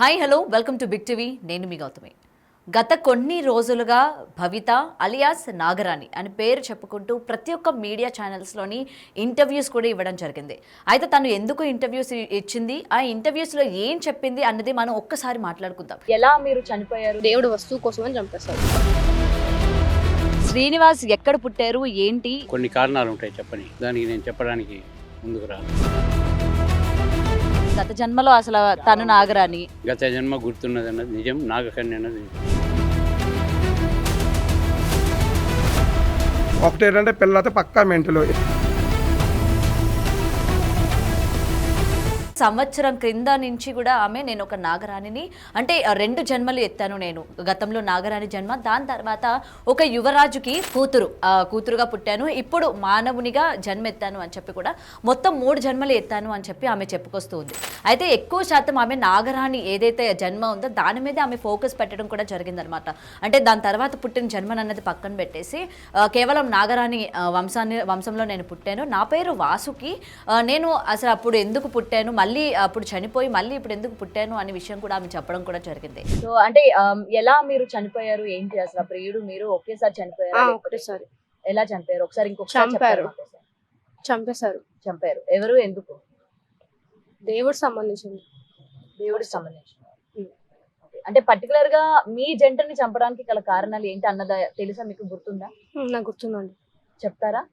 Hi hello welcome to Big TV. నేను మీ గౌతమి. గత కొన్ని రోజులుగా భవిత అలియాస్ నాగరాణి అని పేరు చెప్పుకుంటూ ప్రతి ఒక్క మీడియా ఛానల్స్లోని ఇంటర్వ్యూస్ కూడా ఇవ్వడం జరిగింది. అయితే తను ఎందుకు ఇంటర్వ్యూస్ ఇచ్చింది, ఆ ఇంటర్వ్యూస్లో ఏం చెప్పింది అన్నది మనం ఒక్కసారి మాట్లాడుకుందాం. ఎలా మీరు చనిపోయారు? దేవుడు వస్తువు కోసమని చంపేస్తాడు. శ్రీనివాస్ ఎక్కడ పుట్టారు, ఏంటి? కొన్ని కారణాలు ఉంటాయి చెప్పని, దానికి నేను చెప్పడానికి ముందుకు రాను. గత జన్మలో అసలు తను నాగరాణి, గత జన్మ గుర్తున్నది అన్నది నిజం, నాగకన్య అన్నది నిజం. ఒకటి ఏంటంటే పిల్లలతో పక్కా మెంటలు. సంవత్సరం క్రింద నుంచి కూడా ఆమె నేను ఒక నాగరాణిని, అంటే 2 జన్మలు ఎత్తాను నేను. గతంలో నాగరాణి జన్మ, దాని తర్వాత ఒక యువరాజుకి కూతురుగా పుట్టాను, ఇప్పుడు మానవునిగా జన్మ ఎత్తాను అని చెప్పి కూడా మొత్తం 3 జన్మలు ఎత్తాను అని చెప్పి ఆమె చెప్పుకొస్తూ ఉంది. అయితే ఎక్కువ శాతం ఆమె నాగరాణి ఏదైతే జన్మ ఉందో దాని మీద ఆమె ఫోకస్ పెట్టడం కూడా జరిగిందనమాట. అంటే దాని తర్వాత పుట్టిన జన్మనన్నది పక్కన పెట్టేసి కేవలం నాగరాణి వంశంలో నేను పుట్టాను, నా పేరు వాసుకి, నేను అసలు అప్పుడు ఎందుకు పుట్టాను, మళ్ళీ అప్పుడు చనిపోయి మళ్ళీ ఇప్పుడు ఎందుకు పుట్టాను అనే విషయం కూడా ఆమె చెప్పడం కూడా జరిగింది. సో అంటే ఎలా మీరు చనిపోయారు, ఏంటి అసలు ఆ ప్రియుడు మీరు ఒకేసారి చనిపోయారు? ఒకటేసారి. ఎలా చనిపోయారు ఒకసారి ఇంకొకసారి చంపారు. చెప్పారు. చంపేశారు. ఎవరు, ఎందుకు? దేవుడు సంబంధించింది. దేవుడికి సంబంధించి. అంటే పర్టికులర్ గా మీ జంటని చంపడానికి గల కారణాలు ఏంటి అన్నదా తెలుసా, మీకు గుర్తుందా? నాకు గుర్తుందండి. చెప్తారా?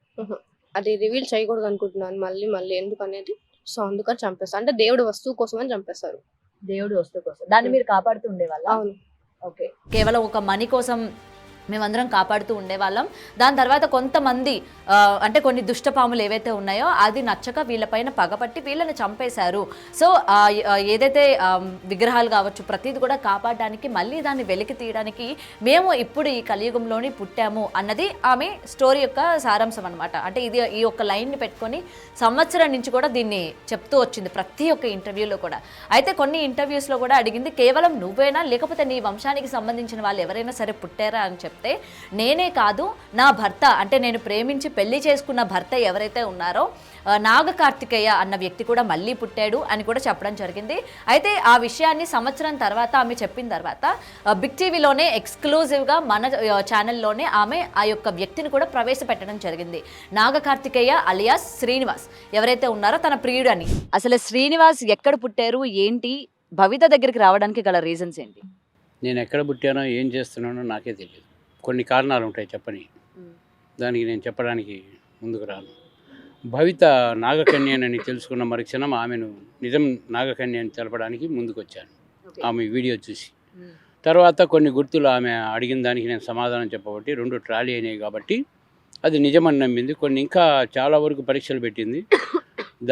అది రివీల్ చేయకూడదు అనుకుంటున్నాను, మళ్ళీ ఎందుకు అనేది. సో అందుకని చంపేస్తారు. అంటే దేవుడు వస్తువు కోసమని చంపేస్తారు. దేవుడు వస్తువు కోసం దాన్ని మీరు కాపాడుతూ ఉండేవాళ్ళ? అవును. ఓకే, కేవలం ఒక మనీ కోసం మేమందరం కాపాడుతూ ఉండేవాళ్ళం. దాని తర్వాత కొంతమంది అంటే కొన్ని దుష్టపాములు ఏవైతే ఉన్నాయో అది నచ్చక వీళ్ళపైన పగపట్టి వీళ్ళని చంపేశారు. సో ఏదైతే విగ్రహాలు కావచ్చు ప్రతిది కూడా కాపాడడానికి, మళ్ళీ దాన్ని వెలికి తీయడానికి మేము ఇప్పుడు ఈ కలియుగంలోని పుట్టాము అన్నది ఆమె స్టోరీ యొక్క సారాంశం అనమాట. అంటే ఇది ఈ ఒక్క లైన్ని పెట్టుకొని సంవత్సరం నుంచి కూడా దీన్ని చెప్తూ వచ్చింది ప్రతి ఒక్క ఇంటర్వ్యూలో కూడా. అయితే కొన్ని ఇంటర్వ్యూస్లో కూడా అడిగింది, కేవలం నువ్వేనా లేకపోతే నీ వంశానికి సంబంధించిన వాళ్ళు ఎవరైనా సరే పుట్టారా అని చెప్తే, నేనే కాదు నా భర్త, అంటే నేను ప్రేమించి పెళ్లి చేసుకున్న భర్త ఎవరైతే ఉన్నారో నాగ కార్తికేయ అన్న వ్యక్తి కూడా మళ్ళీ పుట్టాడు అని కూడా చెప్పడం జరిగింది. అయితే ఆ విషయాన్ని సంవత్సరం తర్వాత ఆమె చెప్పిన తర్వాత బిగ్ టీవీలోనే ఎక్స్క్లూజివ్గా మన ఛానల్లోనే ఆమె ఆ యొక్క వ్యక్తిని కూడా ప్రవేశపెట్టడం జరిగింది. నాగ కార్తికేయ అలియాస్ శ్రీనివాస్ ఎవరైతే ఉన్నారో తన ప్రియుడు అని. అసలు శ్రీనివాస్ ఎక్కడ పుట్టారు, ఏంటి, భవిత దగ్గరికి రావడానికి గల రీజన్స్ ఏంటి? నేను ఎక్కడ పుట్టానో ఏం చేస్తున్నానో నాకే తెలియదు. కొన్ని కారణాలు ఉంటాయి చెప్పని, దానికి నేను చెప్పడానికి ముందుకు రాను. భవిత నాగకన్యని తెలుసుకున్న మరుక్షణం ఆమెను నిజం నాగకన్య అని తెలపడానికి ముందుకు వచ్చాను ఆమె వీడియో చూసి. తర్వాత కొన్ని గుర్తులు ఆమె అడిగిన దానికి నేను సమాధానం చెప్పబట్టి 2 ట్రాలీ అయినాయి కాబట్టి అది నిజమని నమ్మింది. కొన్ని ఇంకా చాలా వరకు పరీక్షలు పెట్టింది,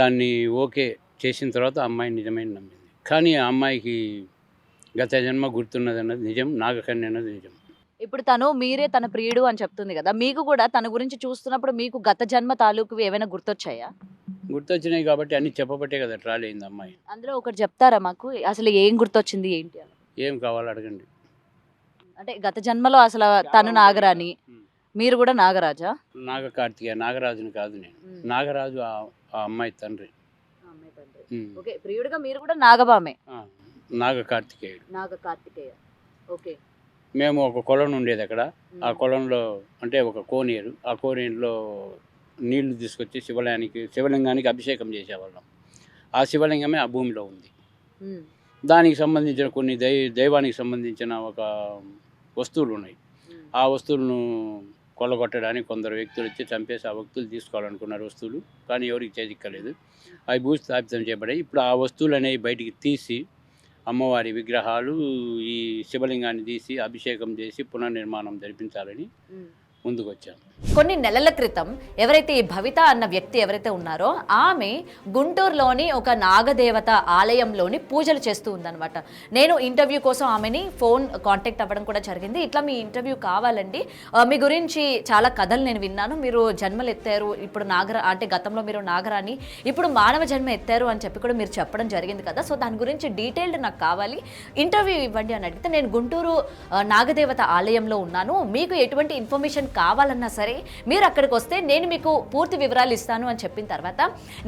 దాన్ని ఓకే చేసిన తర్వాత అమ్మాయి నిజమైన నమ్మింది. కానీ ఆ అమ్మాయికి గత జన్మ గుర్తున్నది అన్నది నిజం, నాగకన్య అన్నది నిజం. ఇప్పుడు మీరే తన ప్రియుడు అని చెప్తుంది కదా, మీకు కూడా తన గురించి చూస్తున్నప్పుడు మీకు గత జన్మ తాలూకు ఏమైనా గుర్తొచ్చాయా? గుర్తొచ్చినాయి కాబట్టి అన్ని చెప్పబట్టే కదా ట్రాలీ అయింది అమ్మాయి. అందులో ఒకటి చెప్తారా మాకు, అసలు ఏం గుర్తొచ్చింది ఏంటి అని? ఏం కావాలో అడగండి. అంటే గత జన్మలో అసలు తను నాగరాణి, మీరు కూడా నాగరాజా? నాగ కార్తికేయ, నాగరాజుని కాదు నేను. నాగరాజు ఆ అమ్మాయి తండ్రి. ఓకే, ప్రియుడిగా మీరు కూడా నాగబామే. నాగ కార్తికేయుడు. నాగ కార్తికేయ. ఓకే. మేము ఒక కొలను ఉండేది అక్కడ, ఆ కొలంలో అంటే ఒక కోనేరు, ఆ కోనేరులో నీళ్లు తీసుకొచ్చి శివలింగానికి అభిషేకం చేసేవాళ్ళం. ఆ శివలింగమే ఆ భూమిలో ఉంది. దానికి సంబంధించిన కొన్ని దైవానికి సంబంధించిన ఒక వస్తువులు ఉన్నాయి. ఆ వస్తువులను కొల్లగొట్టడానికి కొందరు వ్యక్తులు వచ్చి చంపేసి ఆ వ్యక్తులు తీసుకోవాలనుకున్నారు వస్తువులు, కానీ ఎవరికి చేజిక్కలేదు. అవి భూస్థాపితం చేయబడాయి. ఇప్పుడు ఆ వస్తువులు అనేవి బయటికి తీసి అమ్మవారి విగ్రహాలు, ఈ శివలింగాన్ని తీసి అభిషేకం చేసి పునర్నిర్మాణం జరిపించాలని ముందుకు వచ్చాను. కొన్ని నెలల క్రితం ఎవరైతే ఈ భవిత అన్న వ్యక్తి ఎవరైతే ఉన్నారో ఆమె గుంటూరులోని ఒక నాగదేవత ఆలయంలోని పూజలు చేస్తూ ఉందన్నమాట. నేను ఇంటర్వ్యూ కోసం ఆమెని ఫోన్ కాంటాక్ట్ అవ్వడం కూడా జరిగింది. ఇట్లా మీ ఇంటర్వ్యూ కావాలండి, మీ గురించి చాలా కథలు నేను విన్నాను, మీరు జన్మలు ఎత్తారు, ఇప్పుడు అంటే గతంలో మీరు నాగరాని, ఇప్పుడు మానవ జన్మ ఎత్తారు అని చెప్పి కూడా మీరు చెప్పడం జరిగింది కదా, సో దాని గురించి డీటెయిల్డ్ నాకు కావాలి, ఇంటర్వ్యూ ఇవ్వండి అని అడిగితే, నేను గుంటూరు నాగదేవత ఆలయంలో ఉన్నాను, మీకు ఎటువంటి ఇన్ఫర్మేషన్ కావాలన్నా సరే మీరు అక్కడికి వస్తే నేను మీకు పూర్తి వివరాలు ఇస్తాను అని చెప్పిన తర్వాత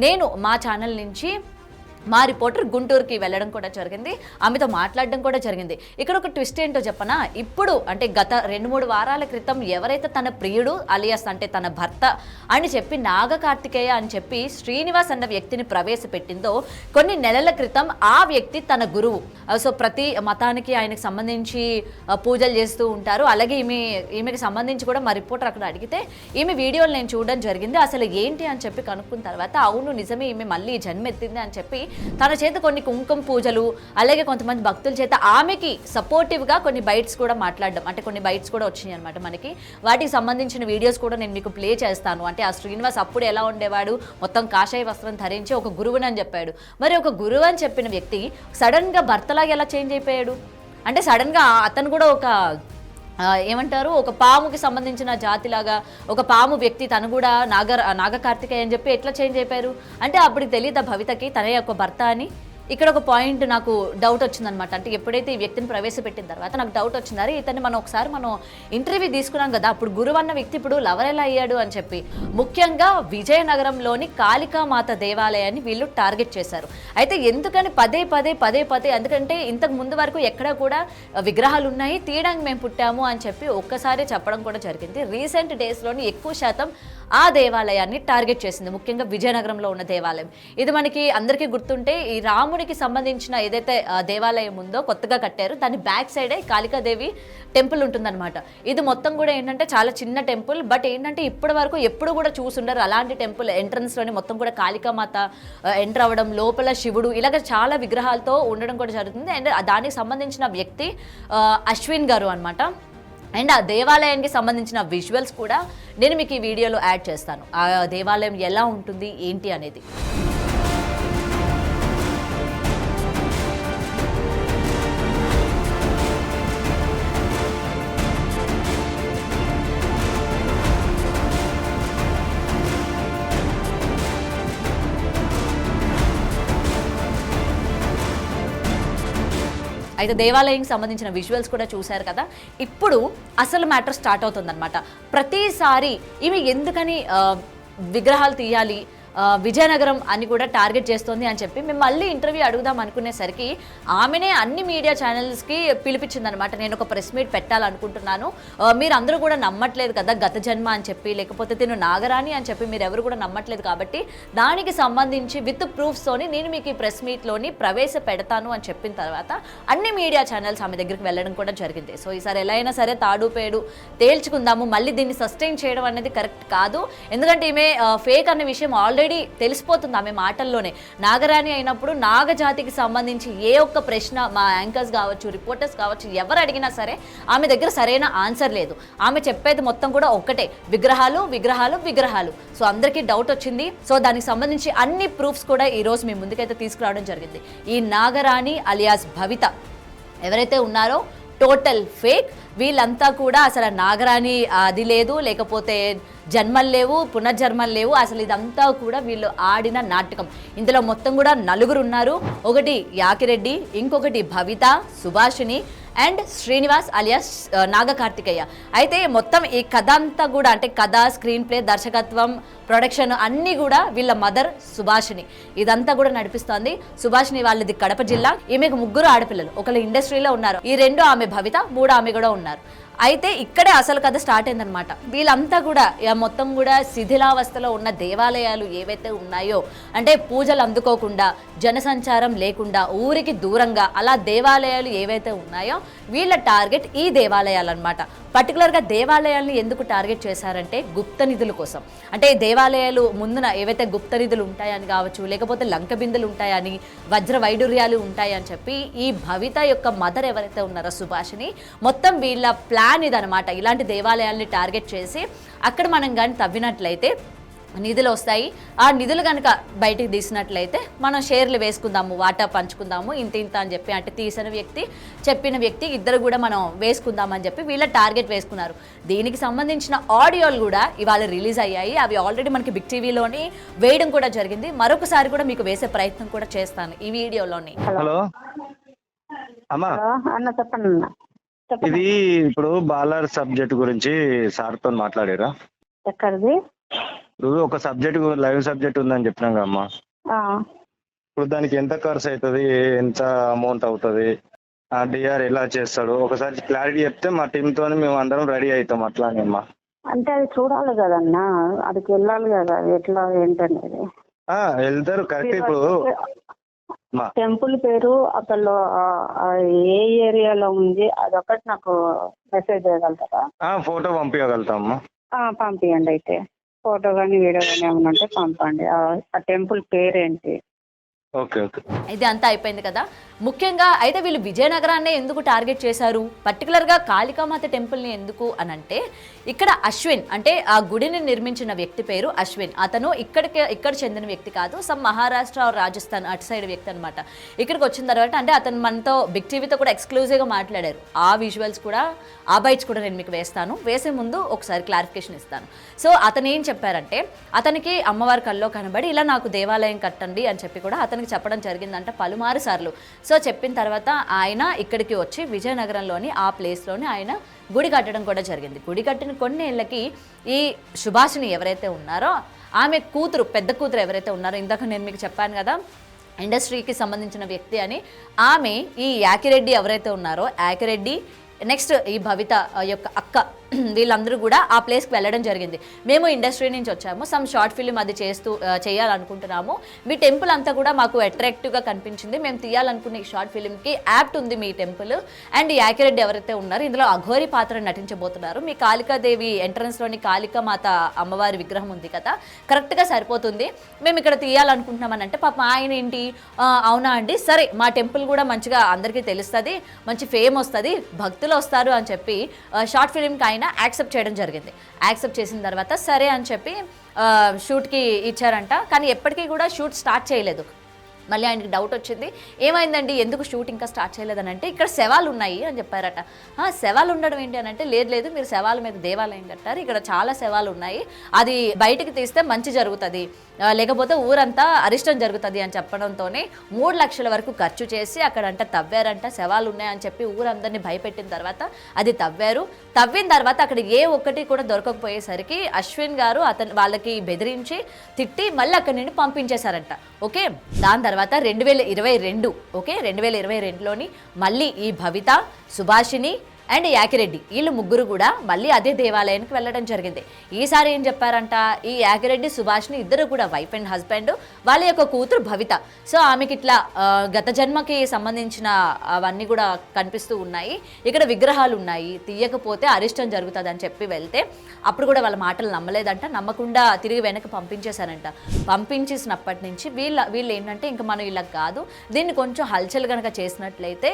నేను మా ఛానల్ నుంచి మా రిపోర్టర్ గుంటూరుకి వెళ్ళడం కూడా జరిగింది, ఆమెతో మాట్లాడడం కూడా జరిగింది. ఇక్కడ ఒక ట్విస్ట్ ఏంటో చెప్పనా, ఇప్పుడు అంటే గత 2-3 వారాల క్రితం ఎవరైతే తన ప్రియుడు అలియాస్ అంటే తన భర్త అని చెప్పి నాగ కార్తికేయ అని చెప్పి శ్రీనివాస్ అన్న వ్యక్తిని ప్రవేశపెట్టిందో, కొన్ని నెలల క్రితం ఆ వ్యక్తి తన గురువు. సో ప్రతి మతానికి ఆయనకు సంబంధించి పూజలు చేస్తూ ఉంటారు. అలాగే ఈమెకి సంబంధించి కూడా మా రిపోర్టర్ అక్కడ అడిగితే ఈమె వీడియోలు నేను చూడడం జరిగింది, అసలు ఏంటి అని చెప్పి కనుక్కున్న తర్వాత అవును నిజమే ఈమె మళ్ళీ జన్మెత్తింది అని చెప్పి తన చేత కొన్ని కుంకుమ పూజలు అలాగే కొంతమంది భక్తుల చేత ఆమెకి సపోర్టివ్గా కొన్ని బైట్స్ కూడా మాట్లాడడం, అంటే కొన్ని బైట్స్ కూడా వచ్చినాయి అనమాట మనకి. వాటికి సంబంధించిన వీడియోస్ కూడా నేను మీకు ప్లే చేస్తాను. అంటే ఆ శ్రీనివాస్ అప్పుడు ఎలా ఉండేవాడు, మొత్తం కాషాయ వస్త్రం ధరించి ఒక గురువుని అని చెప్పాడు. మరి ఒక గురువు అని చెప్పిన వ్యక్తి సడన్గా భర్తలాగా ఎలా చేంజ్ అయిపోయాడు అంటే, సడన్గా అతను కూడా ఒక ఏమంటారు ఒక పాముకి సంబంధించిన జాతిలాగా ఒక పాము వ్యక్తి తను కూడా నాగ కార్తికేయ అని చెప్పి ఎట్లా చేంజ్ అయిపోయారు అంటే, అప్పటికి తెలియదు భవితకి తన యొక్క భర్త అని. ఇక్కడ ఒక పాయింట్ నాకు డౌట్ వచ్చిందనమాట. అంటే ఎప్పుడైతే ఈ వ్యక్తిని ప్రవేశపెట్టిన తర్వాత నాకు డౌట్ వచ్చింది, ఇతన్ని మనం ఇంటర్వ్యూ తీసుకున్నాం కదా, అప్పుడు గురువు అన్న వ్యక్తి ఇప్పుడు లవర్ ఎలా అయ్యాడు అని చెప్పి. ముఖ్యంగా విజయనగరంలోని కాళికామాత దేవాలయాన్ని వీళ్ళు టార్గెట్ చేశారు. అయితే ఎందుకని పదే పదే ఎందుకంటే ఇంతకు ముందు వరకు ఎక్కడ కూడా విగ్రహాలు ఉన్నాయి తీయడానికి మేము పుట్టాము అని చెప్పి ఒక్కసారి చెప్పడం కూడా జరిగింది. రీసెంట్ డేస్లోని ఎక్కువ శాతం ఆ దేవాలయాన్ని టార్గెట్ చేసింది, ముఖ్యంగా విజయనగరంలో ఉన్న దేవాలయం. ఇది మనకి అందరికీ గుర్తుంటే ఈ రాముడికి సంబంధించిన ఏదైతే దేవాలయం ఉందో కొత్తగా కట్టారు, దాని బ్యాక్ సైడే కాళికాదేవి టెంపుల్ ఉంటుందన్నమాట. ఇది మొత్తం కూడా ఏంటంటే చాలా చిన్న టెంపుల్, బట్ ఏంటంటే ఇప్పటి వరకు ఎప్పుడు కూడా చూసుండరు అలాంటి టెంపుల్. ఎంట్రన్స్లోని మొత్తం కూడా కాళికామాత ఎంటర్ అవ్వడం, లోపల శివుడు, ఇలాగ చాలా విగ్రహాలతో ఉండడం కూడా జరుగుతుంది. అండ్ దానికి సంబంధించిన వ్యక్తి అశ్విన్ గారు అనమాట. అండ్ ఆ దేవాలయానికి సంబంధించిన విజువల్స్ కూడా నేను మీకు ఈ వీడియోలో యాడ్ చేస్తాను, ఆ దేవాలయం ఎలా ఉంటుంది ఏంటి అనేది. అయితే దేవాలయానికి సంబంధించిన విజువల్స్ కూడా చూశారు కదా. ఇప్పుడు అసలు మ్యాటర్ స్టార్ట్ అవుతుందన్నమాట. ప్రతిసారి ఈమె ఎందుకని విగ్రహాలు తీయాలి, విజయనగరం అని కూడా టార్గెట్ చేస్తుంది అని చెప్పి మేము మళ్ళీ ఇంటర్వ్యూ అడుగుదాం అనుకునేసరికి ఆమెనే అన్ని మీడియా ఛానల్స్కి పిలిపించిందనమాట. నేను ఒక ప్రెస్ మీట్ పెట్టాలనుకుంటున్నాను, మీరు అందరూ కూడా నమ్మట్లేదు కదా గత జన్మ అని చెప్పి, లేకపోతే తిను నాగరాణి అని చెప్పి మీరు ఎవరు కూడా నమ్మట్లేదు, కాబట్టి దానికి సంబంధించి విత్ ప్రూఫ్స్తోని నేను మీకు ఈ ప్రెస్ మీట్లోని ప్రవేశపెడతాను అని చెప్పిన తర్వాత అన్ని మీడియా ఛానల్స్ ఆమె దగ్గరికి వెళ్ళడం కూడా జరిగింది. సో ఈసారి ఎలా అయినా సరే తాడుపేడు తేల్చుకుందాము, మళ్ళీ దీన్ని సస్టైన్ చేయడం అనేది కరెక్ట్ కాదు. ఎందుకంటే ఈమె ఫేక్ అనే విషయం ఆల్రెడీ తెలిసిపోతుంది ఆమె మాటల్లోనే. నాగరాణి అయినప్పుడు నాగజాతికి సంబంధించి ఏ ఒక్క ప్రశ్న మా యాంకర్స్ కావచ్చు, రిపోర్టర్స్ కావచ్చు, ఎవరు అడిగినా సరే ఆమె దగ్గర సరైన ఆన్సర్ లేదు. ఆమె చెప్పేది మొత్తం కూడా ఒక్కటే, విగ్రహాలు విగ్రహాలు విగ్రహాలు. సో అందరికీ డౌట్ వచ్చింది. సో దానికి సంబంధించి అన్ని ప్రూఫ్స్ కూడా ఈరోజు మీ ముందుకైతే తీసుకురావడం జరిగింది. ఈ నాగరాణి అలియాస్ భవిత ఎవరైతే ఉన్నారో టోటల్ ఫేక్. వీళ్ళంతా కూడా అసలు నాగరాణి అది లేదు, లేకపోతే జన్మలు లేవు, పునర్జన్మలు లేవు, అసలు ఇదంతా కూడా వీళ్ళు ఆడిన నాటకం. ఇందులో మొత్తం కూడా 4 ఉన్నారు. ఒకటి యాకిరెడ్డి, ఇంకొకటి భవిత, సుభాషిణి అండ్ శ్రీనివాస్ అలియాస్ నాగ కార్తికేయ. అయితే మొత్తం ఈ కథ అంతా కూడా అంటే కథ, స్క్రీన్ ప్లే, దర్శకత్వం, ప్రొడక్షన్ అన్నీ కూడా వీళ్ళ మదర్ సుభాషిని ఇదంతా కూడా నడిపిస్తోంది. సుభాషిని వాళ్ళది కడప జిల్లా. ఈమెకు 3 ఆడపిల్లలు, ఒకళ్ళు ఇండస్ట్రీలో ఉన్నారు, ఈ 2 ఆమె భవిత, 3 ఆమె కూడా ఉన్నారు. అయితే ఇక్కడే అసలు కథ స్టార్ట్ అయిందనమాట. వీళ్ళంతా కూడా మొత్తం కూడా శిథిలావస్థలో ఉన్న దేవాలయాలు ఏవైతే ఉన్నాయో, అంటే పూజలు అందుకోకుండా, జనసంచారం లేకుండా, ఊరికి దూరంగా అలా దేవాలయాలు ఏవైతే ఉన్నాయో వీళ్ళ టార్గెట్ ఈ దేవాలయాలు అనమాట. పర్టికులర్గా దేవాలయాల్ని ఎందుకు టార్గెట్ చేశారంటే గుప్త నిధుల కోసం. అంటే దేవాలయాలు ముందున ఏవైతే గుప్త నిధులు ఉంటాయని కావచ్చు, లేకపోతే లంక బిందులు ఉంటాయని, వజ్ర వైడూర్యాలు ఉంటాయని చెప్పి ఈ భవిత యొక్క మదర్ ఎవరైతే ఉన్నారో సుభాషిని, మొత్తం వీళ్ళ ప్లాన్ ఇదనమాట. ఇలాంటి దేవాలయాల్ని టార్గెట్ చేసి అక్కడ మనం కానీ తవ్వినట్లయితే నిధులు వస్తాయి. ఆ నిధులు కనుక బయటికి తీసినట్లయితే మనం షేర్లు వేసుకుందాము, వాటా పంచుకుందాము, ఇంత అని చెప్పి, అంటే తీసిన వ్యక్తి చెప్పిన వ్యక్తి ఇద్దరు కూడా మనం వేసుకుందామని చెప్పి వీళ్ళ టార్గెట్ వేసుకున్నారు. దీనికి సంబంధించిన ఆడియోలు కూడా ఇవాళ రిలీజ్ అయ్యాయి. అవి ఆల్రెడీ మనకి బిగ్ టీవీలోని వేయడం కూడా జరిగింది. మరొకసారి కూడా మీకు వేసే ప్రయత్నం కూడా చేస్తాను ఈ వీడియోలోని. హలో అమ్మా, అన్న చెప్పండి. ఇది ఇప్పుడు బాలర్ సబ్జెక్ట్ గురించి సార్తో మాట్లాడారా? ఎక్కడిది? ఇప్పుడు ఒక సబ్జెక్ట్ లైవ్ సబ్జెక్ట్ ఉందని చెప్పినాం కదమ్మా. ఇప్పుడు దానికి ఎంత ఖర్చు అవుతుంది, ఎంత అమౌంట్ అవుతుంది, ఆ డిఆర్ ఎలా చేస్తాడు ఒకసారి క్లారిటీ చెప్తే మా టీంతో మేము అందరం రెడీ అవుతాం అట్లానే అమ్మా. అంటే అది చూడాలి కదన్నా, అదికి వెళ్ళాలి కదా, అది ఎట్లా ఏంటనేది. వెళ్తారు కరెక్ట్. ఇప్పుడు మా టెంపుల్ పేరు అసలు ఏ ఏరియాలో ఉంది అదొకటి నాకు మెసేజ్ చేయగలుగుతారా? ఫోటో పంపించగలుగుతామమ్మా. పంపించండి. అయితే ఫోటో కానీ వీడియో కానీ ఏమైనా ఉంటే పంపండి. ఆ టెంపుల్ పేరేంటి? Okay okay. ఇది అంతా అయిపోయింది కదా. ముఖ్యంగా అయితే వీళ్ళు విజయనగరాన్నే ఎందుకు టార్గెట్ చేశారు, పర్టికులర్గా కాళికామాత టెంపుల్ని ఎందుకు అని అంటే, ఇక్కడ అశ్విన్ అంటే ఆ గుడిని నిర్మించిన వ్యక్తి పేరు అశ్విన్. అతను ఇక్కడ చెందిన వ్యక్తి కాదు, సమ్ మహారాష్ట్ర రాజస్థాన్ అటు సైడ్ వ్యక్తి అనమాట. ఇక్కడికి వచ్చిన తర్వాత అంటే అతను మనతో బిగ్ టీవీతో కూడా ఎక్స్క్లూజివ్గా మాట్లాడారు. ఆ విజువల్స్ కూడా, ఆ బైట్స్ కూడా నేను మీకు వేస్తాను. వేసే ముందు ఒకసారి క్లారిఫికేషన్ ఇస్తాను. సో అతను ఏం చెప్పారంటే, అతనికి అమ్మవారి కల్లో కనబడి ఇలా నాకు దేవాలయం కట్టండి అని చెప్పి కూడా అతనికి చెప్పడం జరిగిందంట పలుమారు సార్లు. సో చెప్పిన తర్వాత ఆయన ఇక్కడికి వచ్చి విజయనగరంలోని ఆ ప్లేస్లోని ఆయన గుడి కట్టడం కూడా జరిగింది. గుడి కట్టిన కొన్ని ఏళ్ళకి ఈ సుభాషిణి ఎవరైతే ఉన్నారో ఆమె కూతురు, పెద్ద కూతురు ఎవరైతే ఉన్నారో, ఇందాక నేను మీకు చెప్పాను కదా ఇండస్ట్రీకి సంబంధించిన వ్యక్తి అని, ఆమె ఈ యాకిరెడ్డి ఎవరైతే ఉన్నారో యాకిరెడ్డి, నెక్స్ట్ ఈ భవిత యొక్క అక్క, వీళ్ళందరూ కూడా ఆ ప్లేస్కి వెళ్ళడం జరిగింది. మేము ఇండస్ట్రీ నుంచి వచ్చాము, సమ్ షార్ట్ ఫిల్మ్ అది చేయాలనుకుంటున్నాము, మీ టెంపుల్ అంతా కూడా మాకు అట్రాక్టివ్గా కనిపించింది, మేము తీయాలనుకున్న ఈ షార్ట్ ఫిల్మ్కి యాప్ట్ ఉంది మీ టెంపుల్, అండ్ యాకిరెడ్డి ఎవరైతే ఉన్నారో ఇందులో అఘోరి పాత్ర నటించబోతున్నారు, మీ కాళికాదేవి ఎంట్రన్స్లోని కాళికామాత అమ్మవారి విగ్రహం ఉంది కదా, కరెక్ట్గా సరిపోతుంది, మేము ఇక్కడ తీయాలనుకుంటున్నామని అంటే, పాప ఆయన ఏంటి అవునా అండి, సరే మా టెంపుల్ కూడా మంచిగా అందరికీ తెలుస్తుంది, మంచి ఫేమ్ వస్తుంది, భక్తులు వస్తారు అని చెప్పి షార్ట్ ఫిల్మ్కి ఆయన యాక్సెప్ట్ చేయడం జరిగింది. యాక్సెప్ట్ చేసిన తర్వాత సరే అని చెప్పి షూట్కి ఇచ్చారంట. కానీ ఎప్పటికీ కూడా షూట్ స్టార్ట్ చేయలేదు. మళ్ళీ ఆయనకి డౌట్ వచ్చింది, ఏమైందండి ఎందుకు షూట్ ఇంకా స్టార్ట్ చేయలేదని అంటే, ఇక్కడ శవాలు ఉన్నాయి అని చెప్పారట. శవాలు ఉండడం ఏంటి అని అంటే, లేదు మీరు శవాల మీద దేవాలయం కట్టారు, ఇక్కడ చాలా శవాలు ఉన్నాయి, అది బయటికి తీస్తే మంచి జరుగుతుంది, లేకపోతే ఊరంతా అరిష్టం జరుగుతుంది అని చెప్పడంతోనే 3 లక్షల వరకు ఖర్చు చేసి అక్కడంట తవ్వారంట. శవాలు ఉన్నాయని చెప్పి ఊరందరినీ భయపెట్టిన తర్వాత అది తవ్వారు. తవ్విన తర్వాత అక్కడ ఏ ఒక్కటి కూడా దొరకకపోయేసరికి అశ్విన్ గారు వాళ్ళకి బెదిరించి తిట్టి మళ్ళీ అక్కడి నుండి పంపించేశారంట. ఓకే, దాని తర్వాత 2022 ఓకే 2022లోని మళ్ళీ ఈ భవిత, సుభాషిణి అండ్ యాకిరెడ్డి వీళ్ళు ముగ్గురు కూడా మళ్ళీ అదే దేవాలయానికి వెళ్ళడం జరిగింది. ఈసారి ఏం చెప్పారంట, ఈ యాకిరెడ్డి సుభాష్ని ఇద్దరు కూడా వైఫ్ అండ్ హస్బెండ్, వాళ్ళ యొక్క కూతురు భవిత. సో ఆమెకి ఇట్లా గత జన్మకి సంబంధించిన అవన్నీ కూడా కనిపిస్తూ ఉన్నాయి, ఇక్కడ విగ్రహాలు ఉన్నాయి, తీయకపోతే అరిష్టం జరుగుతుంది అని చెప్పి వెళ్తే అప్పుడు కూడా వాళ్ళ మాటలు నమ్మలేదంట. నమ్మకుండా తిరిగి వెనక్కి పంపించేశారంట. పంపించేసినప్పటి నుంచి వీళ్ళు ఏంటంటే, ఇంకా మనం ఇలా కాదు, దీన్ని కొంచెం హల్చల్ కనుక చేసినట్లయితే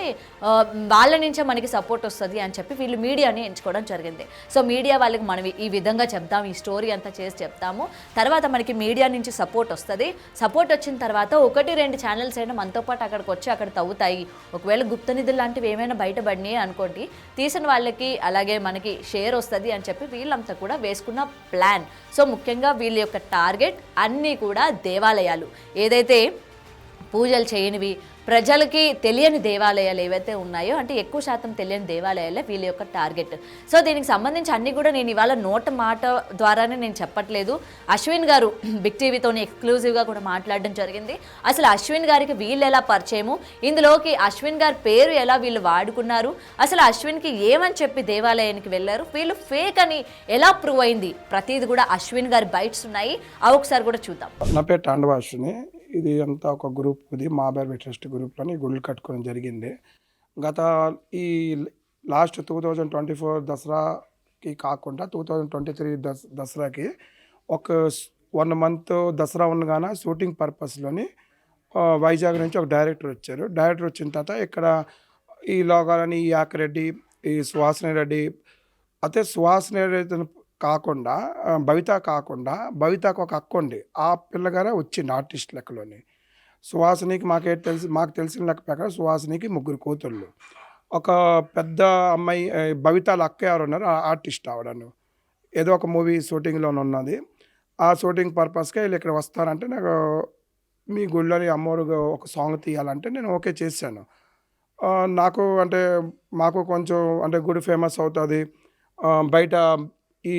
వాళ్ళ నుంచే మనకి సపోర్ట్ వస్తుంది అని చెప్పి వీళ్ళు మీడియాని ఎంచుకోవడం జరిగింది. సో మీడియా వాళ్ళకి మనం ఈ విధంగా చెప్తాం, ఈ స్టోరీ అంతా చేసి చెప్తాము, తర్వాత మనకి మీడియా నుంచి సపోర్ట్ వస్తుంది. సపోర్ట్ వచ్చిన తర్వాత 1-2 ఛానల్స్ అయినా మనతో పాటు అక్కడికి వచ్చి అక్కడ తవ్వుతాయి. ఒకవేళ గుప్త నిధులు లాంటివి ఏమైనా బయటపడినాయి అనుకోండి, తీసిన వాళ్ళకి అలాగే మనకి షేర్ వస్తుంది అని చెప్పి వీళ్ళంతా కూడా వేసుకున్న ప్లాన్. సో ముఖ్యంగా వీళ్ళ యొక్క టార్గెట్ అన్నీ కూడా దేవాలయాలు, ఏదైతే పూజలు చేయనివి, ప్రజలకి తెలియని దేవాలయాలు ఏవైతే ఉన్నాయో, అంటే ఎక్కువ శాతం తెలియని దేవాలయాలే వీళ్ళ యొక్క టార్గెట్. సో దీనికి సంబంధించి అన్నీ కూడా నేను ఇవాళ మాట ద్వారానే నేను చెప్పట్లేదు. అశ్విన్ గారు బిగ్ టీవీతోని ఎక్స్క్లూజివ్గా కూడా మాట్లాడడం జరిగింది. అసలు అశ్విన్ గారికి వీళ్ళు ఎలా పరిచయము, ఇందులోకి అశ్విన్ గారి పేరు ఎలా వీళ్ళు వాడుకున్నారు, అసలు అశ్విన్కి ఏమని చెప్పి దేవాలయానికి వెళ్ళారు, వీళ్ళు ఫేక్ అని ఎలా ప్రూవ్ అయింది, ప్రతిది కూడా అశ్విన్ గారి బైట్స్ ఉన్నాయి. అవి ఒకసారి కూడా చూద్దాం. నా పేరు తాండవ అశ్విని. ఇది అంతా ఒక గ్రూప్, ఇది మాబేర్ ట్రస్ట్ గ్రూప్లోని గుళ్ళు కట్టుకోవడం జరిగింది. గత ఈ లాస్ట్ 2024 దసరాకి కాకుండా 2023 దసరాకి ఒక 1 మంత్ దసరా ఉండగానే షూటింగ్ పర్పస్లోని వైజాగ్ నుంచి ఒక డైరెక్టర్ వచ్చారు. డైరెక్టర్ వచ్చిన తర్వాత ఇక్కడ ఈ లోగాలని ఈ యాకిరెడ్డి, ఈ సుహాసిని రెడ్డి, అయితే సుహాసిని రెడ్డి కాకుండా భవితకు ఒక అక్క ఉండి ఆ పిల్లగానే వచ్చింది ఆర్టిస్ట్ లెక్కలోని. సుహాసినికి మాకు తెలిసిన లెక్క ప్రకారం సుహాసినికి 3 కూతుళ్ళు, ఒక పెద్ద అమ్మాయి భవితాల అక్క ఎవరు ఉన్నారు ఆర్టిస్ట్ ఆవిడను, ఏదో ఒక మూవీ షూటింగ్లోనే ఉన్నది. ఆ షూటింగ్ పర్పస్గా వీళ్ళు ఇక్కడ వస్తారంటే, నాకు మీ గుళ్ళని అమ్మవారు ఒక సాంగ్ తీయాలంటే నేను ఓకే చేశాను. నాకు అంటే మాకు కొంచెం అంటే గుడి ఫేమస్ అవుతుంది, బయట ఈ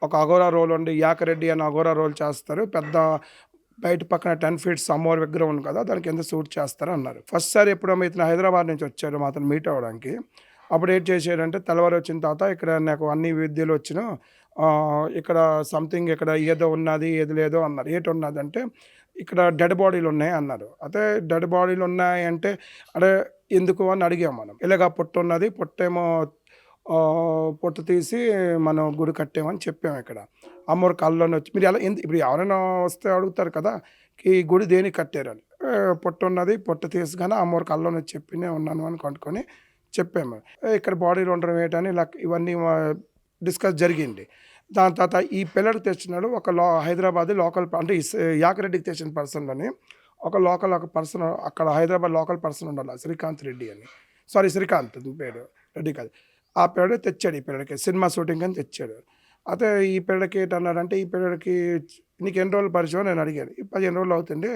ఒక అఘోరా రోల్ ఉండి యాకిరెడ్డి అని అఘోరా రోల్ చేస్తారు, పెద్ద బయట పక్కన 10 feet అమ్మవారి విగ్రహం ఉంది కదా, దాని కింద షూట్ చేస్తారు అన్నారు. ఫస్ట్ సారి ఎప్పుడో ఇతను హైదరాబాద్ నుంచి వచ్చాడు అతను మీట్ అవ్వడానికి. అప్పుడు ఏం చేశాడంటే తెల్లవారు వచ్చిన తర్వాత ఇక్కడ నాకు అన్ని విద్యలు వచ్చిన ఇక్కడ సంథింగ్ ఇక్కడ ఏదో ఉన్నది ఏది లేదో అన్నారు. ఏంటి ఉన్నదంటే ఇక్కడ డెడ్ బాడీలు ఉన్నాయి అన్నారు. అయితే డెడ్ బాడీలు ఉన్నాయి అంటే అదే ఎందుకు అని అడిగాం మనం. ఇలాగ పొట్టు ఉన్నది, పొట్టేమో పొట్టు తీసి మనం గుడి కట్టామని చెప్పాము. ఇక్కడ అమ్మవారి కళ్ళలోనే వచ్చి మీరు ఎలా ఇప్పుడు ఎవరైనా వస్తే అడుగుతారు కదా ఈ గుడి దేనికి కట్టారని. పొట్టు ఉన్నది, పొట్టు తీసుగానే అమ్మవారి కళ్ళలోనే చెప్పినే ఉన్నాను అని కనుక్కొని చెప్పాము. ఇక్కడ బాడీలు ఉండడం ఏంటని ఇలా ఇవన్నీ డిస్కస్ జరిగింది. దాని తర్వాత ఈ పిల్లడు తెచ్చినాడు ఒక హైదరాబాద్ లోకల్ అంటే యాకరెడ్డికి తెచ్చిన పర్సన్లోని ఒక పర్సన్ అక్కడ హైదరాబాద్ లోకల్ పర్సన్ ఉండాలి, శ్రీకాంత్ రెడ్డి అని. శ్రీకాంత్ పేరు, రెడ్డి కాదు. ఆ పిల్లడు తెచ్చాడు ఈ పిల్లడికి సినిమా షూటింగ్ అని తెచ్చాడు. అయితే ఈ పిల్లడికి ఏంటన్నాడంటే ఈ పిల్లడికి నీకు ఎన్ని రోజులు పరిచయం నేను అడిగాను. 15 రోజులు అవుతుంది.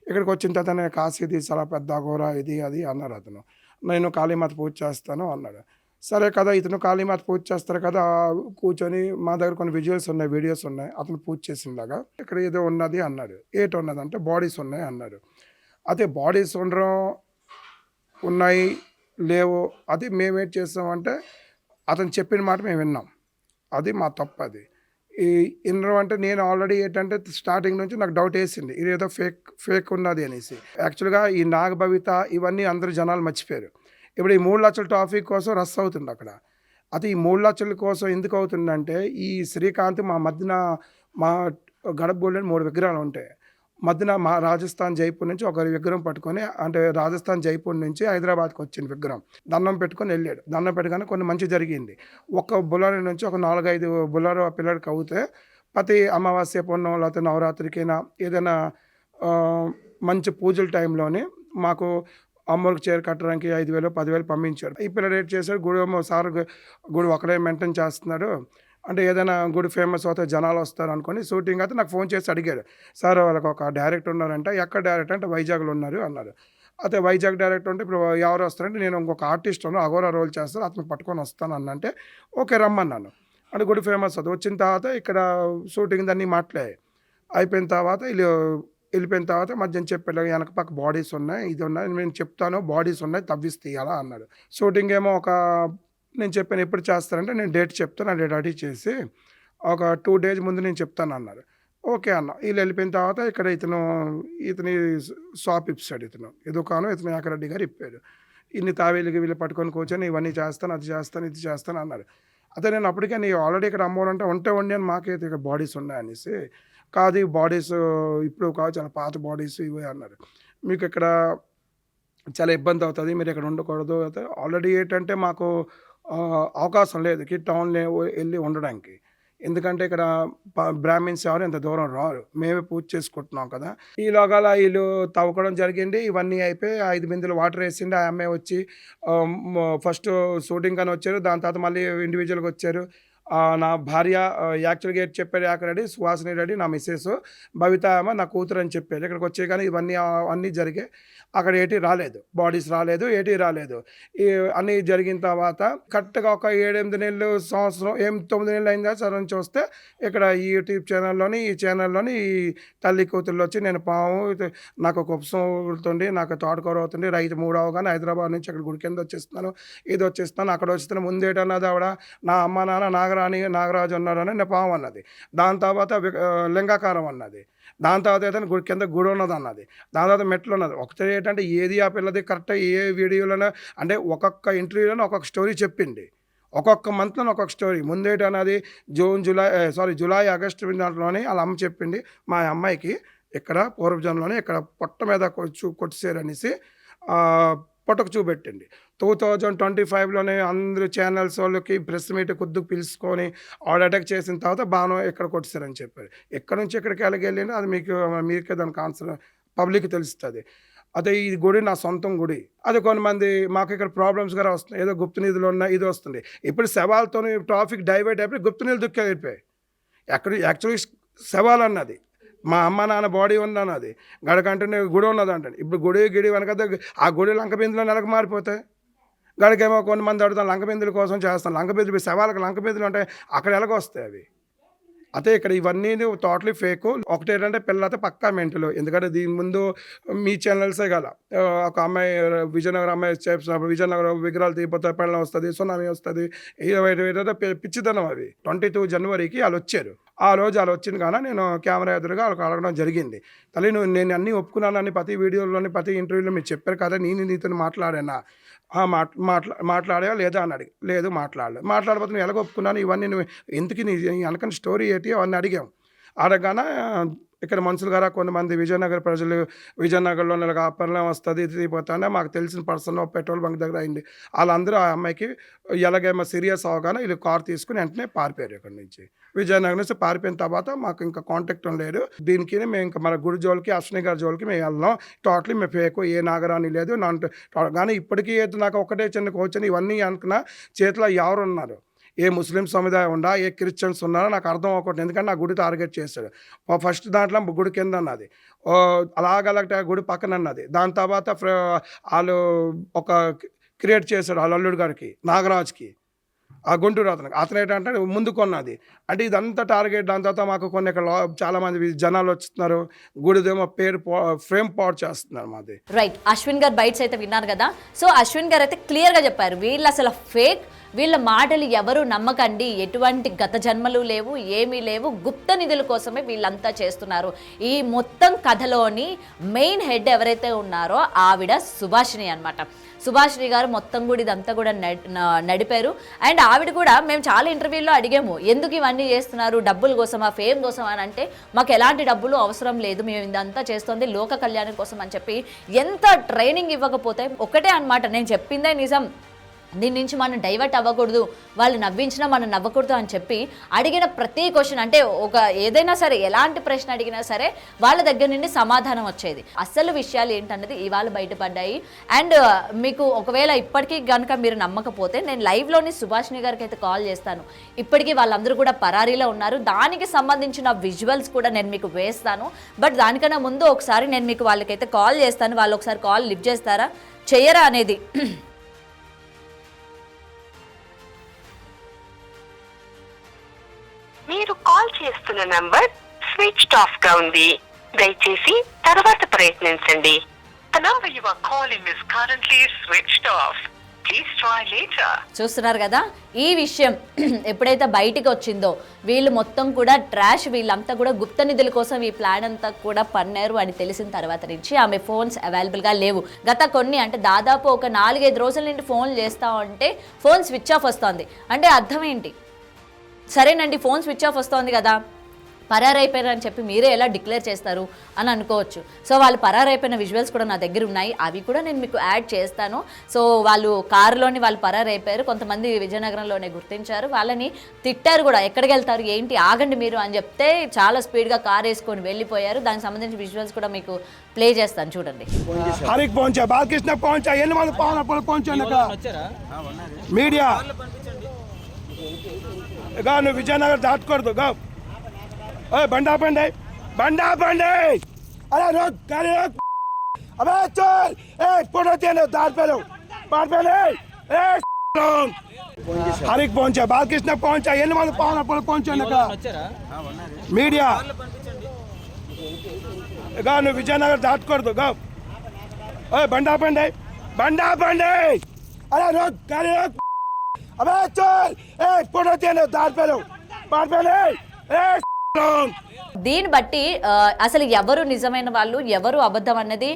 ఇక్కడికి వచ్చిన తర్వాత నేను కాశీది చాలా పెద్ద అఘోరా ఇది అది అన్నాడు అతను. నేను కాళీమాత పూజ చేస్తాను అన్నాడు. సరే కదా, ఇతను కాళీమాత పూజ చేస్తారు కదా, కూర్చొని మా దగ్గర కొన్ని విజువల్స్ ఉన్నాయి, వీడియోస్ ఉన్నాయి అతను పూజ చేసిందాగా. ఇక్కడ ఏదో ఉన్నది అన్నాడు. ఏంటి ఉన్నదంటే బాడీస్ ఉన్నాయి అన్నాడు. అయితే బాడీస్ ఉన్నాయి లేవు అది మేమేం చేస్తామంటే అతను చెప్పిన మాట మేము విన్నాం. అది మా తప్పు. అది వినడం అంటే నేను ఆల్రెడీ ఏంటంటే స్టార్టింగ్ నుంచి నాకు డౌట్ వేసింది ఇదేదో ఫేక్ ఉన్నది అనేసి. యాక్చువల్గా ఈ నాగభవిత ఇవన్నీ అందరూ జనాలు మర్చిపోయారు. ఇప్పుడు ఈ 3 లక్షల ట్రాఫిక్ కోసం రష్ అవుతుంది అక్కడ. అది ఈ 3 లక్షల కోసం ఎందుకు అవుతుందంటే ఈ శ్రీకాంత్ మా మధ్యన మా గడప గోల్డెన్ 3 విగ్రహాలు ఉంటాయి. మధ్యన మా రాజస్థాన్ జైపూర్ నుంచి ఒక విగ్రహం పట్టుకొని అంటే రాజస్థాన్ జైపూర్ నుంచి హైదరాబాద్కి వచ్చిన విగ్రహం దండం పెట్టుకొని వెళ్ళాడు. దండం పెట్టుకొని కొన్ని మంచి జరిగింది. ఒక బుల్లారి నుంచి ఒక 4-5 బుల్లారు ఆ పిల్లడికి అవుతే ప్రతి అమావాస్య పుణ్యం లేకపోతే నవరాత్రికైనా ఏదైనా మంచి పూజల టైంలోని మాకు అమ్మవారికి చీర కట్టడానికి 5,000 10,000 పంపించాడు. ఈ పిల్లడు ఏం చేశాడు, గుడి ఒకడే మెయింటైన్ చేస్తున్నాడు అంటే ఏదైనా గుడి ఫేమస్ అవుతే జనాలు వస్తారు అనుకొని షూటింగ్ అయితే నాకు ఫోన్ చేసి అడిగాడు. సార్ వాళ్ళకి ఒక డైరెక్టర్ ఉన్నారంటే ఎక్కడ డైరెక్టర్ అంటే వైజాగ్లో ఉన్నారు అన్నారు. అయితే వైజాగ్ డైరెక్టర్ అంటే ఇప్పుడు ఎవరు వస్తారంటే నేను ఇంకొక ఆర్టిస్ట్ ఉన్నారు అఘోరా రోల్ చేస్తారు అతను పట్టుకొని వస్తాను అన్నంటే ఓకే రమ్మన్నాను. అంటే గుడి ఫేమస్ అవుతుంది. వచ్చిన తర్వాత ఇక్కడ షూటింగ్ దాన్ని మాట్లాడాయి. అయిపోయిన తర్వాత వెళ్ళిపోయిన తర్వాత మధ్యాహ్నం చెప్పాడు వెనక పక్క బాడీస్ ఉన్నాయి ఇది ఉన్నాయి నేను చెప్తాను బాడీస్ ఉన్నాయి తవ్విసి తీయాలా అన్నాడు. షూటింగ్ ఏమో నేను చెప్పాను ఎప్పుడు చేస్తారంటే నేను డేట్ చెప్తాను ఆ డేట్ రెడీ చేసి ఒక 2 days ముందు నేను చెప్తాను అన్నారు. ఓకే అన్న. వీళ్ళు వెళ్ళిపోయిన తర్వాత ఇక్కడ ఇతని షాప్ ఇప్పాడు. ఈ దుకాణం ఇతను యాకరెడ్డి గారు ఇప్పాడు. ఇన్ని తావేలికి వీళ్ళు పట్టుకొని కూర్చొని ఇవన్నీ చేస్తాను అది చేస్తాను ఇది చేస్తాను అన్నారు. అదే నేను అప్పటికే నీ ఆల్రెడీ ఇక్కడ అమ్మవాలంటే వండి అని మాకైతే ఇక్కడ బాడీస్ ఉన్నాయనేసి కాదు ఈ బాడీస్ ఇప్పుడు కాదు చాలా పాత బాడీస్ ఇవి అన్నారు. మీకు ఇక్కడ చాలా ఇబ్బంది అవుతుంది మీరు ఇక్కడ ఉండకూడదు. అయితే ఆల్రెడీ ఏంటంటే మాకు అవకాశం లేదు టౌన్లో వెళ్ళి ఉండడానికి. ఎందుకంటే ఇక్కడ బ్రాహ్మిన్స్ ఎవరు ఇంత దూరం రారు, మేమే పూజ చేసుకుంటున్నాం కదా. ఈలోగాల వీళ్ళు తవ్వుకోవడం జరిగింది. ఇవన్నీ అయిపోయి 5 బిందెలు వాటర్ వేసింది. ఆ అమ్మాయి వచ్చి ఫస్ట్ షూటింగ్ అని వచ్చారు. దాని తర్వాత మళ్ళీ ఇండివిజువల్గా వచ్చారు. నా భార్య యాక్చువల్గా ఏంటి చెప్పాడు యాకరెడ్డి సుహాసిని రెడ్డి నా మిస్సెస్ భవిత అమ్మ నా కూతురు అని చెప్పాడు. ఇక్కడికి వచ్చే కానీ ఇవన్నీ అన్నీ జరిగాయి. అక్కడ ఏటీ రాలేదు, బాడీస్ రాలేదు, ఏటీ రాలేదు. అన్నీ జరిగిన తర్వాత కరెక్ట్గా ఒక 7-8 నెలలు సంవత్సరం 9 నెలలు అయిందా సార్ నుంచి వస్తే ఇక్కడ ఈ యూట్యూబ్ ఛానల్లోని ఈ తల్లి కూతుర్లు వచ్చి నేను పాము నాకు ఒక ఉపసంహుతుంది నాకు తోటకూర అవుతుంది రైతు 3 అవగానే హైదరాబాద్ నుంచి అక్కడ గుడి కింద వచ్చేస్తున్నాను ఇది వచ్చేస్తాను అక్కడ వచ్చేస్తాను ముందేటన్నది ఆవిడ నా అమ్మ నాన్న నాగరాజు ఉన్నారని నేను పాము అన్నది. దాని తర్వాత లింగాకారం అన్నది. దాని తర్వాత ఏదైనా గుడి కింద గుడి ఉన్నది అన్నది. దాని తర్వాత మెట్లు ఉన్నది. ఒకటి ఏంటంటే ఏది ఆ పిల్లది కరెక్ట్గా ఏ వీడియోలోనే అంటే ఒక్కొక్క ఇంటర్వ్యూలోనే ఒక్కొక్క స్టోరీ చెప్పింది. ఒక్కొక్క మంత్లో ఒక్కొక్క స్టోరీ. ముందేటన్నది జూలై ఆగస్టు దాంట్లోనే వాళ్ళ అమ్మ చెప్పింది మా అమ్మాయికి ఇక్కడ పూర్వజన్మలోనే ఇక్కడ పొట్ట మీద కొట్టేసారనేసి పొట్టకు చూపెట్టింది. 2025లోనే అందరూ ఛానల్స్ వాళ్ళకి ప్రెస్ మీట్ కొద్దిగా పిలుచుకొని ఆర్డర్ అటాక్ చేసిన తర్వాత బాను ఎక్కడ కొట్టేశారని చెప్పారు. ఎక్కడి నుంచి ఎక్కడికి వెళ్ళిందో అది మీకే దానికి ఆన్సర్ పబ్లిక్ తెలుస్తుంది. అదే ఈ గుడి నా సొంతం గుడి. అది కొంతమంది మాకు ఇక్కడ ప్రాబ్లమ్స్ కూడా వస్తున్నాయి. ఏదో గుప్త నిధులు ఉన్నాయి ఇది వస్తుంది. ఇప్పుడు శవాలతో ట్రాఫిక్ డైవర్ట్ అయిపోయి గుప్త నిధులు దుక్కెళ్ళిపోయాయి. యాక్చువల్లీ శవాలు అన్నది మా అమ్మ నాన్న బాడీ ఉన్నది గడకంటే గుడి ఉన్నది అంటే ఇప్పుడు గుడి వెనక ఆ గుడి లంకబిందులో నెలకు మారిపోతాయి. గడికేమో కొంతమంది అడుగుతాం లంకబిందుల కోసం చేస్తాం. లంకబిందులు శవాలకు లంకబిందులు అంటే అక్కడ ఎలాగొస్తాయి అవి అయితే ఇక్కడ ఇవన్నీ టోటలీ ఫేక్. ఒకటేంటంటే పిల్లలైతే పక్కా మెంటలు. ఎందుకంటే దీని ముందు మీ ఛానల్సే కదా, ఒక అమ్మాయి విజయనగరం అమ్మాయి చేసినప్పుడు విజయనగరం విగ్రహాలు తీయపోతే పెళ్ళం వస్తుంది, సునామీ వస్తుంది, ఏదో పిచ్చిదనం. అవి 22 జనవరికి వాళ్ళు వచ్చారు. ఆ రోజు వాళ్ళు వచ్చింది కానీ నేను కెమెరా ఎదురుగా వాళ్ళకి అడగడం జరిగింది. తల్లి నేను అన్నీ ఒప్పుకున్నానని ప్రతి వీడియోలోని ప్రతి ఇంటర్వ్యూలో మీరు చెప్పారు కదా, నేను నీతో మాట్లాడానా, మాట్లాడా లేదా అని అడిగి, లేదు మాట్లాడబోతు నువ్వు ఎలాగ ఒప్పుకున్నాను, ఇవన్నీ నువ్వు ఎందుకు నీ వెనకని స్టోరీ ఏంటి అవన్నీ అడిగాం. అడగానే ఇక్కడ మనుషులు గారా కొంతమంది విజయనగర ప్రజలు విజయనగరంలో నెలగా పెళ్ళం వస్తుంది ఇది తీపోతానే మాకు తెలిసిన పర్సన్ పెట్రోల్ బంక్ దగ్గర అయింది. వాళ్ళందరూ ఆ అమ్మాయికి ఎలాగేమో సీరియస్ అవగానే వీళ్ళు కార్ తీసుకుని వెంటనే పారిపోయారు. ఇక్కడ నుంచి విజయనగరం నుంచి పారిపోయిన తర్వాత మాకు ఇంకా కాంటాక్ట్ లేదు. దీనికి మేము ఇంకా మన గుడి జోలికి అశ్విని గారి జోలికి మేము వెళ్దాం. టోటలీ మేము ఫేక్, ఏ నాగరాని లేదు కానీ ఇప్పటికీ నాకు ఒకటే చిన్న కోచని ఇవన్నీ అనుకున్న చేతిలో ఎవరు ఉన్నారు, ఏ ముస్లిం సముదాయం ఉందా, ఏ క్రిస్టియన్స్ ఉన్నారో నాకు అర్థం అవ్వకూడదు. ఎందుకంటే నా గుడి టార్గెట్ చేశాడు. ఫస్ట్ దాంట్లో గుడి కింద అన్నది, అలాగ గుడి పక్కన అన్నది. దాని తర్వాత వాళ్ళు ఒక క్రియేట్ చేశాడు వాళ్ళ అల్లుడు గారికి నాగరాజ్కి, ఆ గుంటూరు అతను ఏంటంటే ముందుకున్నది. అంటే ఇదంతా టార్గెట్. దాని తర్వాత మాకు కొన్ని ఇక్కడ చాలామంది జనాలు వస్తున్నారు, గుడిదేమో పేరు ఫ్రేమ్ పాడు చేస్తున్నారు మాది. రైట్, అశ్విన్ గారు బైట్స్ అయితే విన్నారు కదా. సో అశ్విన్ గారు అయితే క్లియర్గా చెప్పారు, వీళ్ళు అసలు ఫేక్, వీళ్ళ మాటలు ఎవరు నమ్మకండి, ఎటువంటి గత జన్మలు లేవు, ఏమీ లేవు, గుప్త నిధుల కోసమే వీళ్ళంతా చేస్తున్నారు. ఈ మొత్తం కథలోని మెయిన్ హెడ్ ఎవరైతే ఉన్నారో ఆవిడ సుభాషిణి అనమాట. సుభాషిణి గారు మొత్తం కూడా ఇదంతా కూడా నడిపారు. అండ్ ఆవిడ కూడా మేము చాలా ఇంటర్వ్యూల్లో అడిగాము, ఎందుకు ఇవన్నీ చేస్తున్నారు, డబ్బుల కోసమా, ఫేమ్ కోసం అని. అంటే మాకు ఎలాంటి డబ్బులు అవసరం లేదు, మేము ఇదంతా చేస్తుంది లోక కళ్యాణం కోసం అని చెప్పి ఎంత ట్రైనింగ్ ఇవ్వకపోతే ఒకటే అనమాట, నేను చెప్పిందే నిజం, దీని నుంచి మనం డైవర్ట్ అవ్వకూడదు, వాళ్ళు నవ్వించినా మనం నవ్వకూడదు అని చెప్పి అడిగిన ప్రతి క్వశ్చన్, అంటే ఒక ఏదైనా సరే ఎలాంటి ప్రశ్న అడిగినా సరే వాళ్ళ దగ్గర నుండి సమాధానం వచ్చేది. అసలు విషయాలు ఏంటన్నది ఇవాళ బయటపడ్డాయి. అండ్ మీకు ఒకవేళ ఇప్పటికీ కనుక మీరు నమ్మకపోతే నేను లైవ్లోని సుభాషిణి గారికి అయితే కాల్ చేస్తాను. ఇప్పటికీ వాళ్ళందరూ కూడా పరారీలో ఉన్నారు, దానికి సంబంధించిన విజువల్స్ కూడా నేను మీకు వేస్తాను. బట్ దానికన్నా ముందు ఒకసారి నేను మీకు వాళ్ళకైతే కాల్ చేస్తాను, వాళ్ళు ఒకసారి కాల్ లిఫ్ట్ చేస్తారా చెయ్యరా అనేది. మీరు కాల్ చేస్తున్న నంబర్ స్విచ్డ్ ఆఫ్ గా ఉంది, దయచేసి తర్వాత ప్రయత్నించండి. The number you are calling is currently switched off. Please try later. చూస్తున్నారు కదా, ఈ విషయం ఎప్పుడైతే బయటికి వచ్చిందో వీళ్ళు మొత్తం కూడా ట్రాష్, వీళ్ళంతా కూడా గుప్త నిధుల కోసం ఈ ప్లాన్ అంతా కూడా పన్నారు అని తెలిసిన తర్వాత నుంచి ఆమె ఫోన్స్ అవైలబుల్గా లేవు. గత కొన్ని అంటే దాదాపు ఒక 4-5 రోజుల నుండి ఫోన్ చేస్తా ఉంటే ఫోన్ స్విచ్ ఆఫ్ వస్తుంది. అంటే అర్థం ఏంటి? సరేనండి, ఫోన్ స్విచ్ ఆఫ్ వస్తుంది కదా, పరారైపోయారని చెప్పి మీరే ఎలా డిక్లేర్ చేస్తారు అని అనుకోవచ్చు. సో వాళ్ళు పరారైపోయిన విజువల్స్ కూడా నా దగ్గర ఉన్నాయి, అవి కూడా నేను మీకు యాడ్ చేస్తాను. సో వాళ్ళు కారులోని వాళ్ళు పరారైపోయారు, కొంతమంది విజయనగరంలోనే గుర్తించారు, వాళ్ళని తిట్టారు కూడా, ఎక్కడికి వెళ్తారు ఏంటి ఆగండి మీరు అని చెప్తే చాలా స్పీడ్గా కార్ వేసుకొని వెళ్ళిపోయారు. దానికి సంబంధించిన విజువల్స్ కూడా మీకు ప్లే చేస్తాను, చూడండి. మీడియా నువ్వు విజయనగర్ దాటకూడదు, బండా పండి అరే రోడ్ గాడి అబే చల్ ఫోటో తీయను దాటపేలో హరికి పहुंचा బాలకృష్ణ పहुंचा ఎన్ని మంది పहुंచాను అక్కడ మీడియా నువ్వు విజయనగర్ దాటకూడదు, బండా పండి అరే రోడ్ గాడి అబే చల్ ఫోటో తీయను దాటపేలో దీన్ని బట్టి అసలు ఎవరు నిజమైన వాళ్ళు ఎవరు అబద్ధం అన్నది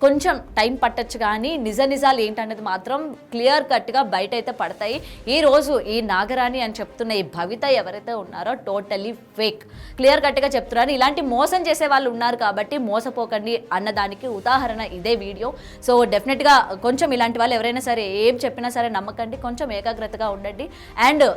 కొంచెం టైం పట్టచ్చు, కానీ నిజాలు ఏంటన్నది మాత్రం క్లియర్ కట్గా బయట అయితే పడతాయి. ఈరోజు ఈ నాగరాణి అని చెప్తున్న ఈ భవిత ఎవరైతే ఉన్నారో టోటల్లీ ఫేక్, క్లియర్ కట్గా చెప్తున్నారు. ఇలాంటి మోసం చేసే వాళ్ళు ఉన్నారు కాబట్టి మోసపోకండి అన్నదానికి ఉదాహరణ ఇదే వీడియో. సో డెఫినెట్గా కొంచెం ఇలాంటి వాళ్ళు ఎవరైనా సరే ఏం చెప్పినా సరే నమ్మకండి, కొంచెం ఏకాగ్రతగా ఉండండి. అండ్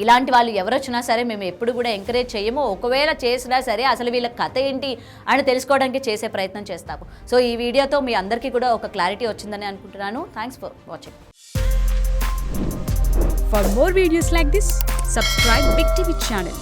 ఇలాంటి వాళ్ళు ఎవరొచ్చినా సరే మేము ఎప్పుడు కూడా ఎంకరేజ్ చేయము, ఒకవేళ చేసినా సరే అసలు వీళ్ళ కథ ఏంటి అని తెలుసుకోవడానికి చేసే ప్రయత్నం చేస్తాము. సో ఈ వీడియోతో మీ అందరికీ కూడా ఒక క్లారిటీ వచ్చిందని అనుకుంటున్నాను. Thanks for watching. For more videos like this, subscribe Big TV channel.